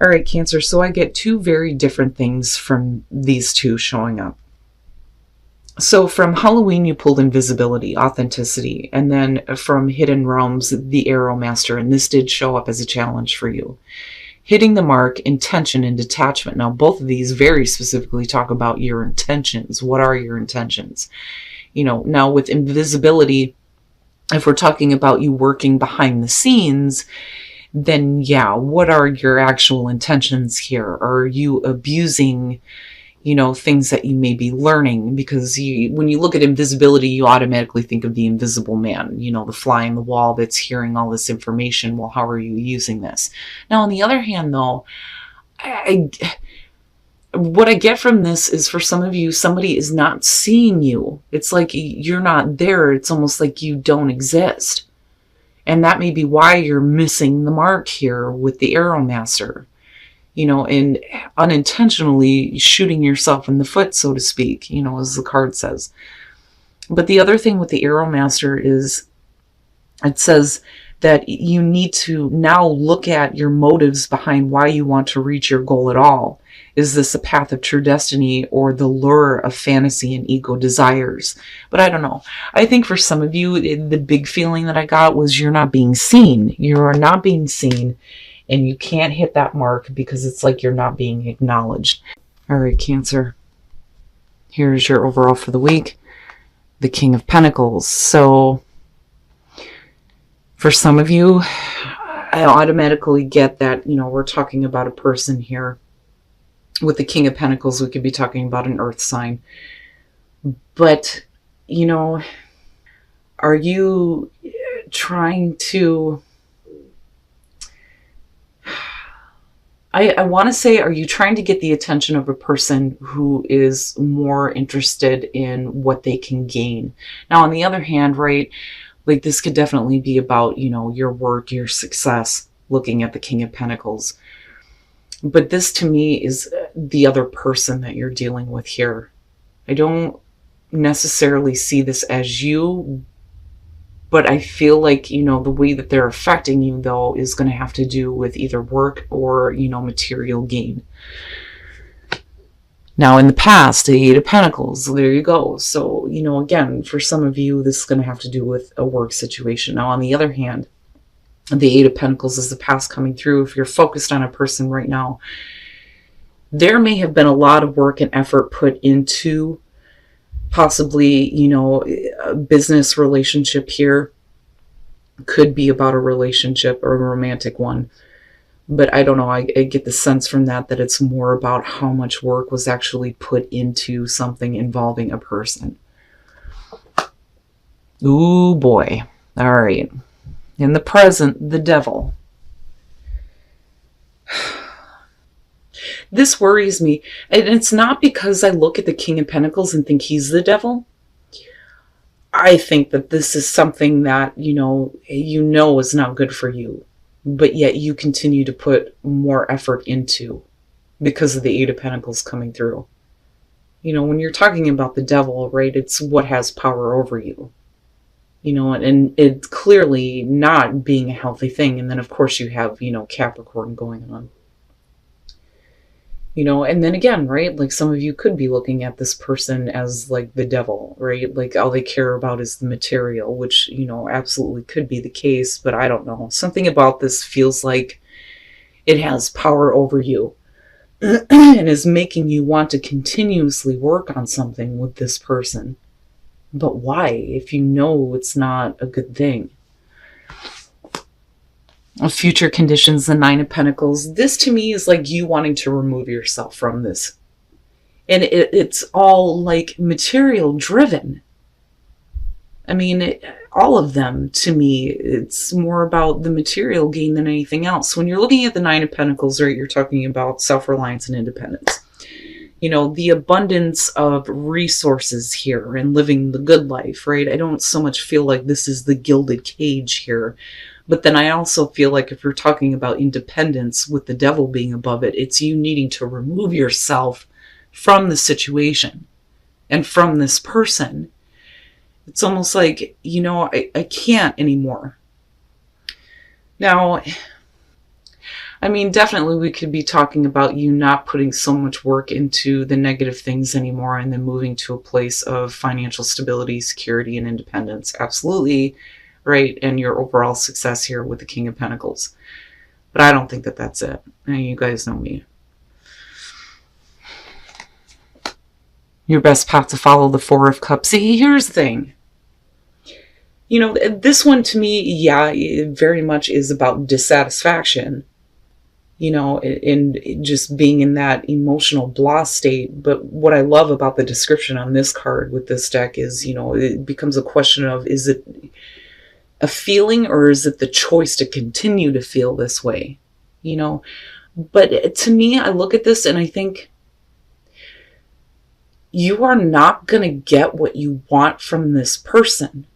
All right, Cancer. So I get two very different things from these two showing up. So from Halloween, you pulled invisibility, authenticity, and then from Hidden Realms, the Arrow Master, and this did show up as a challenge for you. Hitting the mark, intention, and detachment. Now, both of these very specifically talk about your intentions. What are your intentions? Now with invisibility, if we're talking about you working behind the scenes, then yeah, what are your actual intentions here? Are you abusing things that you may be learning? Because when you look at invisibility, you automatically think of the invisible man, the fly on the wall that's hearing all this information. Well, how are you using this? Now, on the other hand, though, what I get from this is, for some of you, somebody is not seeing you. It's like you're not there. It's almost like you don't exist. And that may be why you're missing the mark here with the Arrow Master. And unintentionally shooting yourself in the foot, so to speak, as the card says. But the other thing with the Arrow Master is it says that you need to now look at your motives behind why you want to reach your goal at all. Is this a path of true destiny or the lure of fantasy and ego desires? But I don't know. I think for some of you, the big feeling that I got was you're not being seen. You are not being seen. And you can't hit that mark because it's like you're not being acknowledged. All right, Cancer. Here's your overall for the week. The King of Pentacles. So for some of you, I automatically get that, we're talking about a person here. With the King of Pentacles, we could be talking about an earth sign. But, are you trying to... I want to say, are you trying to get the attention of a person who is more interested in what they can gain? Now, on the other hand, right, like this could definitely be about, your work, your success, looking at the King of Pentacles. But this to me is the other person that you're dealing with here. I don't necessarily see this as you, but I feel like, the way that they're affecting you, though, is going to have to do with either work or, material gain. Now, in the past, the Eight of Pentacles, there you go. So, again, for some of you, this is going to have to do with a work situation. Now, on the other hand, the Eight of Pentacles is the past coming through. If you're focused on a person right now, there may have been a lot of work and effort put into possibly, a business relationship here. Could be about a relationship or a romantic one. But I don't know. I get the sense from that it's more about how much work was actually put into something involving a person. Ooh, boy. All right. In the present, the Devil. This worries me. And it's not because I look at the King of Pentacles and think he's the devil. I think that this is something that, is not good for you. But yet you continue to put more effort into because of the Eight of Pentacles coming through. When you're talking about the devil, right, it's what has power over you. And it's clearly not being a healthy thing. And then, of course, you have, Capricorn going on. And then again, right, like some of you could be looking at this person as like the devil, right? Like all they care about is the material, which, absolutely could be the case, but I don't know. Something about this feels like it has power over you and is making you want to continuously work on something with this person. But why, if you know it's not a good thing? Future conditions, the Nine of Pentacles. This to me is like you wanting to remove yourself from this. And it's all like material driven. I mean, all of them to me, it's more about the material gain than anything else. When you're looking at the Nine of Pentacles, right, you're talking about self-reliance and independence. The abundance of resources here and living the good life, right? I don't so much feel like this is the gilded cage here. But then I also feel like if you're talking about independence with the devil being above it, it's you needing to remove yourself from the situation and from this person. It's almost like, I can't anymore. Now, I mean, definitely we could be talking about you not putting so much work into the negative things anymore and then moving to a place of financial stability, security, and independence. Absolutely, right? And your overall success here with the King of Pentacles. But I don't think that that's it. And you guys know me. Your best path to follow, the Four of Cups. See, here's the thing. You know, this one to me, yeah, it very much is about dissatisfaction. You know, and just being in that emotional blah state. But what I love about the description on this card with this deck is, you know, it becomes a question of, is it a feeling or is it the choice to continue to feel this way? You know, but to me, I look at this and I think you are not going to get what you want from this person.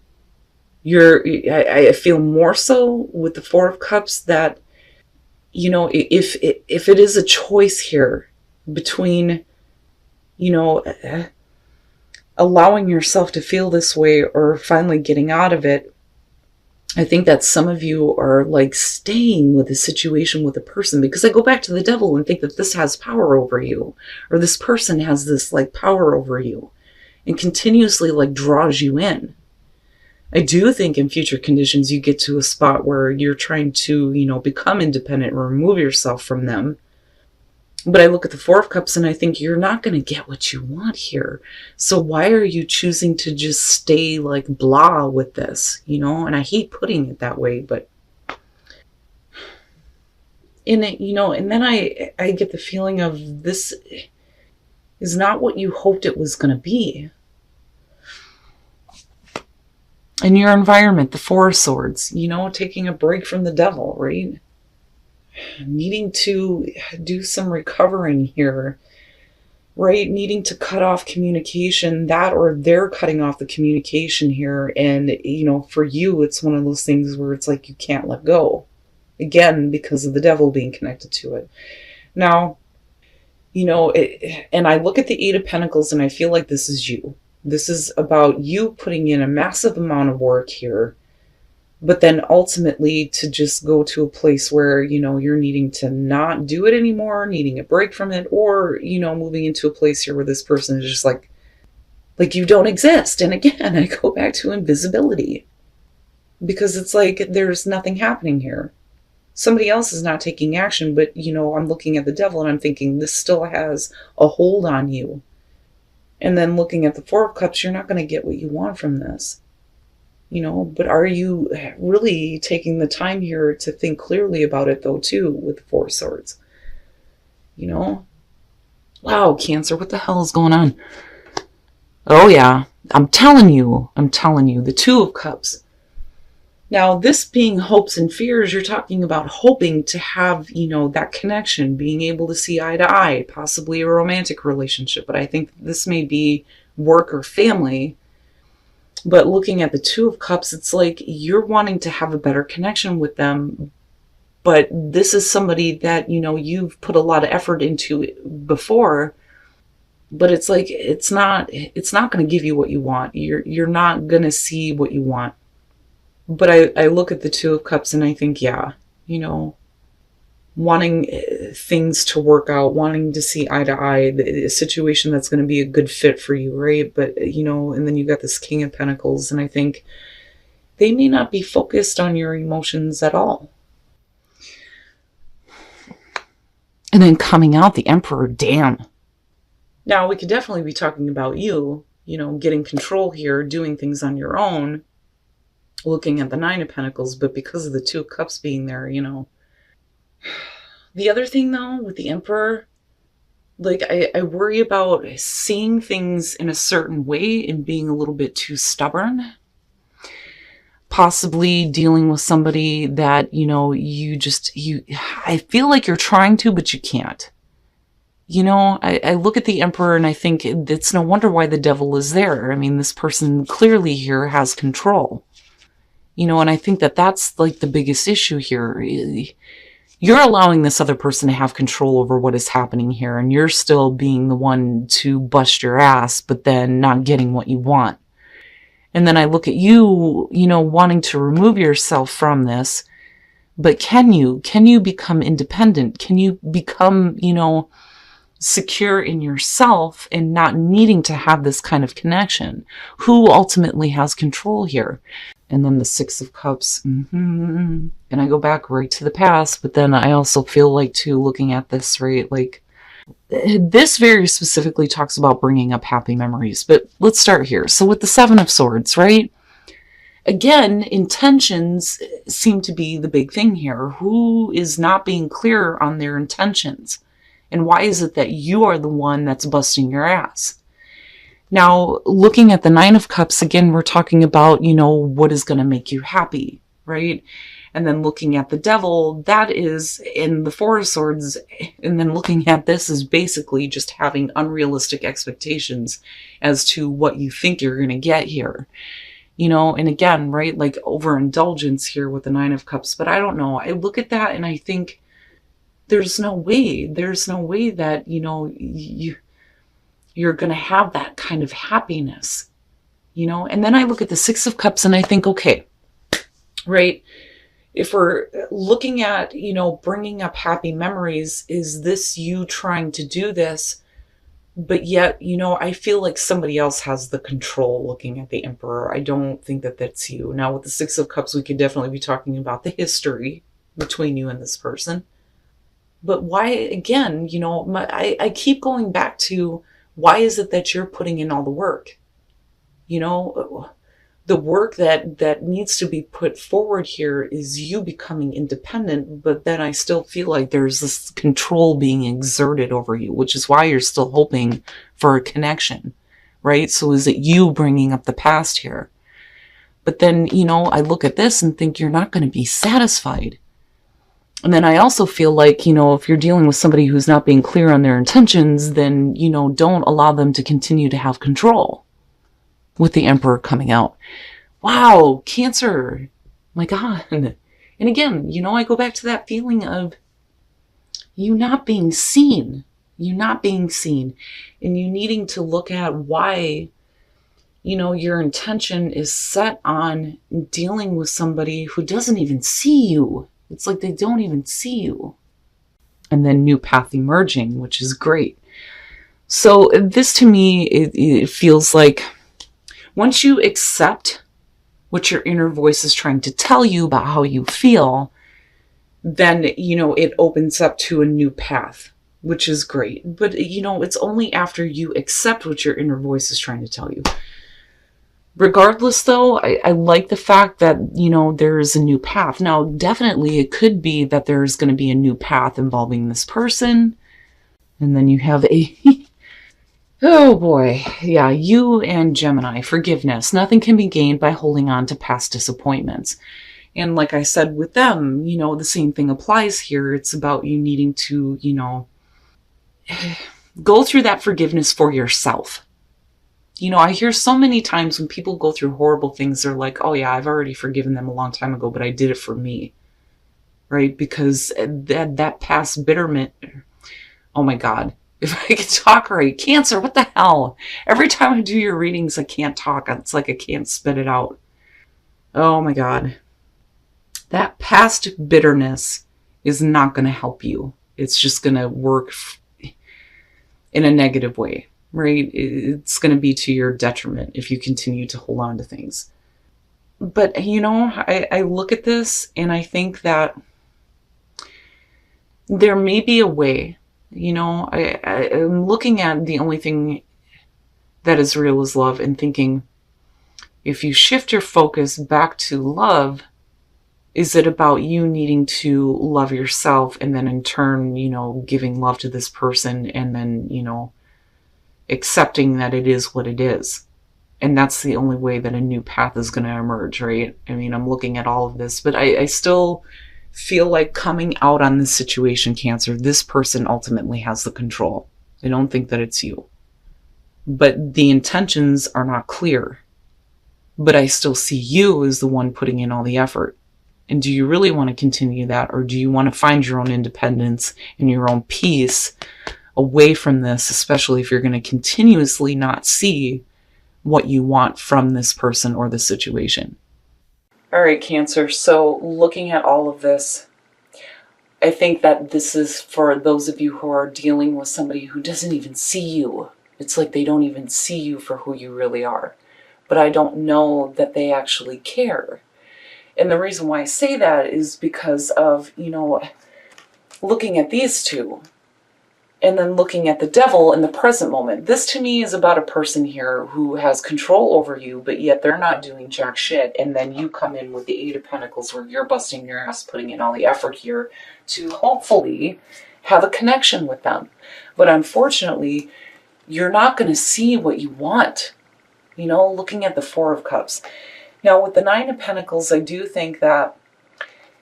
I feel more so with the Four of Cups that, you know, if it is a choice here between, you know, allowing yourself to feel this way or finally getting out of it, I think that some of you are like staying with a situation with a person, because I go back to the Devil and think that this has power over you, or this person has this like power over you and continuously like draws you in. I do think in future conditions you get to a spot where you're trying to, you know, become independent and remove yourself from them. But I look at the Four of Cups and I think you're not going to get what you want here. So why are you choosing to just stay like blah with this, you know? And I hate putting it that way, but in it, you know, and then I get the feeling of this is not what you hoped it was going to be. In your environment, the Four of Swords, you know, taking a break from the Devil, right? Needing to do some recovering here, right? Needing to cut off communication, that or they're cutting off the communication here. And, you know, for you, it's one of those things where it's like you can't let go. Again, because of the Devil being connected to it. Now, you know, and I look at the Eight of Pentacles and I feel like this is you. This is about you putting in a massive amount of work here, but then ultimately to just go to a place where, you know, you're needing to not do it anymore, needing a break from it, or, you know, moving into a place here where this person is just like you don't exist. And again, I go back to invisibility, because it's like there's nothing happening here. Somebody else is not taking action, but, you know, I'm looking at the Devil and I'm thinking this still has a hold on you. And then looking at the Four of Cups, you're not going to get what you want from this. You know, but are you really taking the time here to think clearly about it, though, too, with the Four of Swords? You know? Wow, Cancer, what the hell is going on? Oh, yeah. I'm telling you, the Two of Cups. Now, this being hopes and fears, you're talking about hoping to have, you know, that connection, being able to see eye to eye, possibly a romantic relationship. But I think this may be work or family. But looking at the Two of Cups, it's like you're wanting to have a better connection with them. But this is somebody that, you know, you've put a lot of effort into before. But it's like it's not going to give you what you want. You're not going to see what you want. But I look at the Two of Cups and I think, yeah, you know, wanting things to work out, wanting to see eye to eye, a situation that's going to be a good fit for you, right? But, you know, and then you got this King of Pentacles, and I think they may not be focused on your emotions at all. And then coming out, the Emperor, damn. Now, we could definitely be talking about you, you know, getting control here, doing things on your own, looking at the Nine of Pentacles, but because of the Two of Cups being there, you know. The other thing, though, with the Emperor, like, I worry about seeing things in a certain way and being a little bit too stubborn. Possibly dealing with somebody that, you know, I feel like you're trying to, but you can't. You know, I look at the Emperor and I think it's no wonder why the Devil is there. I mean, this person clearly here has control. You know, and I think that that's like the biggest issue here. You're allowing this other person to have control over what is happening here, and you're still being the one to bust your ass, but then not getting what you want. And then I look at you, you know, wanting to remove yourself from this, But can you become independent? Can you become, secure in yourself and not needing to have this kind of connection? Who ultimately has control here? And then the Six of Cups. And I go back right to the past, but then I also feel like too, looking at this, right? Like this very specifically talks about bringing up happy memories, but let's start here. So with the Seven of Swords, right? Again, intentions seem to be the big thing here. Who is not being clear on their intentions? And why is it that you are the one that's busting your ass? Now, looking at the Nine of Cups, again, we're talking about, what is going to make you happy, right? And then looking at the Devil, that is in the Four of Swords. And then looking at this is basically just having unrealistic expectations as to what you think you're going to get here. And again, right, like overindulgence here with the Nine of Cups. But I don't know. I look at that and I think there's no way that, you're going to have that kind of happiness, And then I look at the Six of Cups and I think, okay, right, if we're looking at, bringing up happy memories, is this you trying to do this? But yet, I feel like somebody else has the control looking at the Emperor. I don't think that that's you. Now, with the Six of Cups, we could definitely be talking about the history between you and this person. But why, again, I keep going back to, why is it that you're putting in all the work? The work that needs to be put forward here is you becoming independent, but then I still feel like there's this control being exerted over you, which is why you're still hoping for a connection, right? So is it you bringing up the past here? But then, I look at this and think you're not going to be satisfied. And then I also feel like, if you're dealing with somebody who's not being clear on their intentions, then, don't allow them to continue to have control. With the Emperor coming out. Wow, Cancer. My God. And again, I go back to that feeling of you not being seen. You not being seen. And you needing to look at why, your intention is set on dealing with somebody who doesn't even see you. It's like they don't even see you. And then new path emerging, which is great. So this to me, it feels like once you accept what your inner voice is trying to tell you about how you feel, then, it opens up to a new path, which is great. But, it's only after you accept what your inner voice is trying to tell you. Regardless, though, I like the fact that, there is a new path. Now, definitely it could be that there's going to be a new path involving this person. And then you have a... Oh boy, yeah, you and Gemini, forgiveness. Nothing can be gained by holding on to past disappointments. And like I said with them, the same thing applies here. It's about you needing to, go through that forgiveness for yourself. I hear so many times when people go through horrible things, they're like, oh yeah, I've already forgiven them a long time ago, but I did it for me. Right? Because that past bitterment, oh my God. If I could talk right. Cancer, what the hell? Every time I do your readings, I can't talk. It's like I can't spit it out. Oh my God. That past bitterness is not going to help you. It's just going to work in a negative way, right? It's going to be to your detriment if you continue to hold on to things. But, I look at this and I think that there may be a way. I'm looking at the only thing that is real is love and thinking, if you shift your focus back to love, is it about you needing to love yourself and then in turn, giving love to this person and then, accepting that it is what it is? And that's the only way that a new path is going to emerge, right? I mean, I'm looking at all of this, but I still feel like coming out on this situation, Cancer, this person ultimately has the control. I don't think that it's you. But the intentions are not clear. But I still see you as the one putting in all the effort. And do you really want to continue that? Or do you want to find your own independence and your own peace away from this, especially if you're going to continuously not see what you want from this person or the situation? All right, Cancer. So looking at all of this, I think that this is for those of you who are dealing with somebody who doesn't even see you. It's like they don't even see you for who you really are. But I don't know that they actually care. And the reason why I say that is because of, looking at these two and then looking at the Devil in the present moment. This to me is about a person here who has control over you, but yet they're not doing jack shit. And then you come in with the Eight of Pentacles where you're busting your ass, putting in all the effort here to hopefully have a connection with them. But unfortunately, you're not going to see what you want. Looking at the Four of Cups. Now with the Nine of Pentacles, I do think that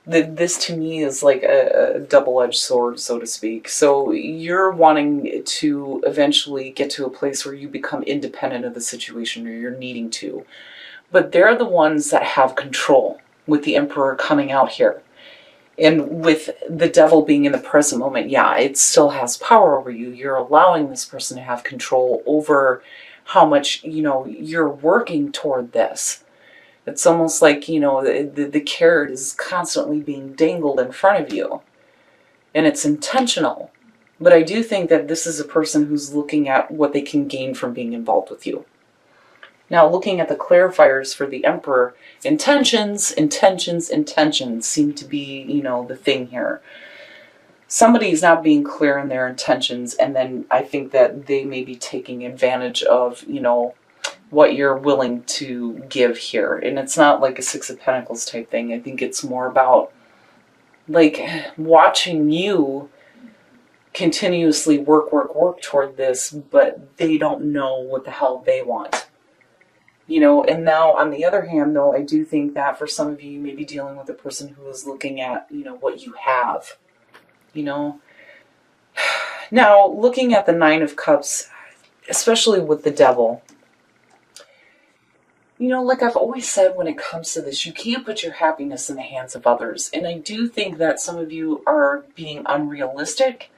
this to me is like a double-edged sword, so to speak. So you're wanting to eventually get to a place where you become independent of the situation, or you're needing to. But they're the ones that have control, with the Emperor coming out here. And with the Devil being in the present moment, yeah, it still has power over you. You're allowing this person to have control over how much, you're working toward this. It's almost like, the carrot is constantly being dangled in front of you. And it's intentional. But I do think that this is a person who's looking at what they can gain from being involved with you. Now, looking at the clarifiers for the Emperor, intentions seem to be, the thing here. Somebody's not being clear in their intentions, and then I think that they may be taking advantage of, what you're willing to give here. And it's not like a Six of Pentacles type thing. I think it's more about like watching you continuously work toward this, but they don't know what the hell they want. And now on the other hand, though, I do think that for some of you, you may be dealing with a person who is looking at, what you have, Now, looking at the Nine of Cups, especially with the Devil, like I've always said, when it comes to this, you can't put your happiness in the hands of others. And I do think that some of you are being unrealistic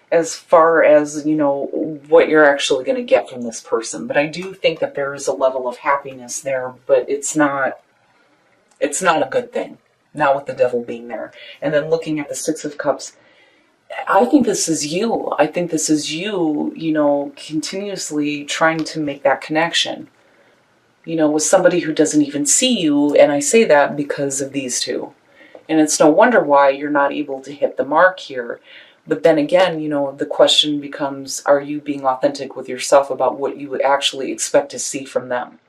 as far as, what you're actually going to get from this person. But I do think that there is a level of happiness there, but it's not a good thing. Not with the Devil being there. And then looking at the Six of Cups, I think this is you. I think this is you, continuously trying to make that connection. With somebody who doesn't even see you, and I say that because of these two. And it's no wonder why you're not able to hit the mark here. But then again, the question becomes, are you being authentic with yourself about what you would actually expect to see from them?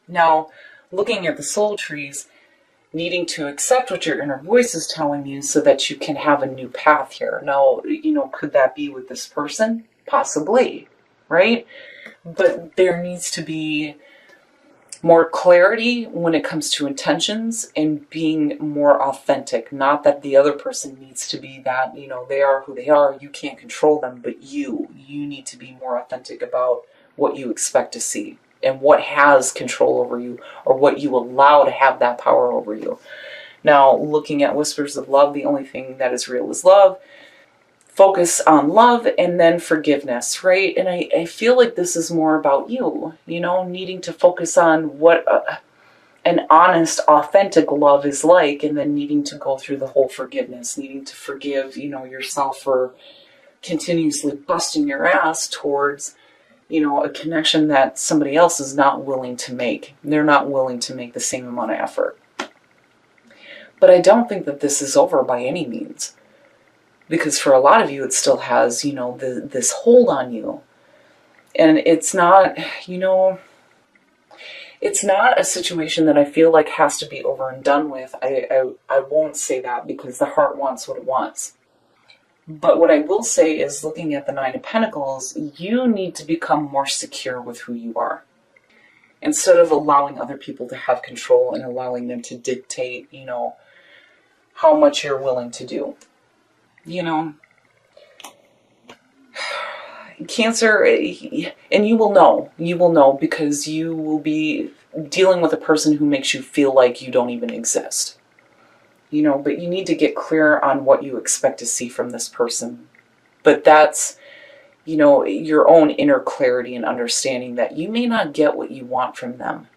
Now, looking at the soul trees, needing to accept what your inner voice is telling you so that you can have a new path here. Now, could that be with this person? Possibly, right? But there needs to be more clarity when it comes to intentions and being more authentic. Not that the other person needs to be that, they are who they are. You can't control them, but you need to be more authentic about what you expect to see and what has control over you, or what you allow to have that power over you. Now, looking at Whispers of Love, the only thing that is real is love. Focus on love and then forgiveness, right? And I feel like this is more about you, needing to focus on what an honest, authentic love is like, and then needing to go through the whole forgiveness, needing to forgive, yourself for continuously busting your ass towards, a connection that somebody else is not willing to make. They're not willing to make the same amount of effort. But I don't think that this is over by any means. Because for a lot of you, it still has, this hold on you. And it's not, it's not a situation that I feel like has to be over and done with. I won't say that, because the heart wants what it wants. But what I will say is, looking at the Nine of Pentacles, you need to become more secure with who you are. Instead of allowing other people to have control and allowing them to dictate, how much you're willing to do. Cancer, and you will know because you will be dealing with a person who makes you feel like you don't even exist. But you need to get clear on what you expect to see from this person. But that's, your own inner clarity and understanding that you may not get what you want from them.